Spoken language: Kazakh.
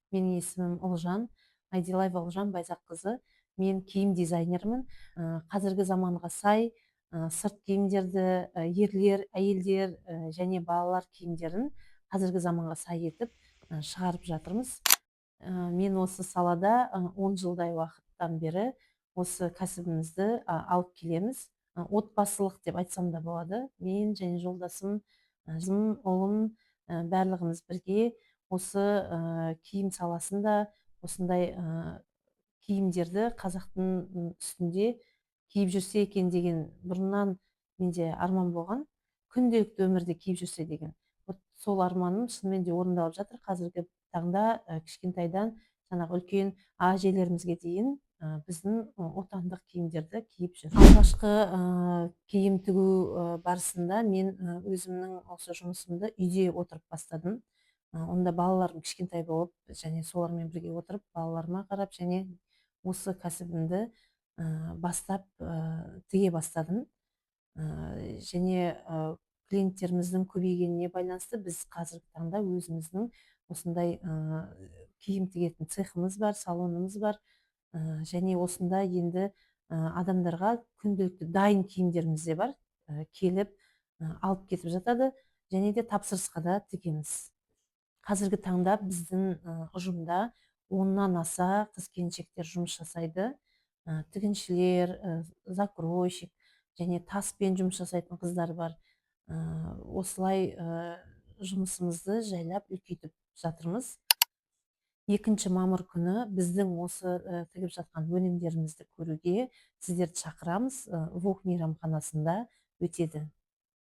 Менің есімім Ұлжан, Айдилаева Ұлжан Байзаққызы. Мен киім дизайнермін. Қазіргі заманға сай сырт киімдерді ерлер, әйелдер және балалар киімдерін қазіргі заманға сай етіп шығарып жатырмыз. Мен осы салада 10 жылдай уақыттан бері осы кәсібімізді алып келеміз. Отбасылық деп айтсам да болады. Мен және жолдасым, ұлым барлығымыз бірге осы киім саласында осындай киімдерді қазақтың үстінде киіп жүрсе екен деген бұрыннан менде арман болған. Күнделікті өмірде киіп жүрсе деген. Вот сол арманым шынымен де орындалып жатыр. Қазіргі таңда кішкентайдан жаңағы үлкен әжелерімізге дейін біздің отандық киімдерді киіп жүр. Алғашқы киім тігу барысында мен өзімнің осы жұмысымды үйде отырып бастадым. Онда балаларым кішкентай болып, және солармен бірге отырып, балаларыма қарап, және осы кәсібімді бастап тіге бастадым. Және клиенттеріміздің көбейгеніне байланысты біз қазіргі таңда өзіміздің осындай киім тігетін цехымыз бар, салонымыз бар. Және осында енді адамдарға күнделікті дайын киімдеріміз де бар. Келіп алып кетіп жатады, және де тапсырысқа да тігеміз. Қазіргі таңда біздің ұжымда 10-нан аса қыз-келіншектер жұмыс жасайды. Тігіншілер, закройщик және таспен жұмыс жасайтын қыздар бар. Осылай жұмысымызды жайлап үлкейтіп жатырмыз. 2 мамыр күні біздің осы тігіп жатқан өнімдерімізді көруге сіздерді шақырамыз. Вог мейрамханасында өтеді.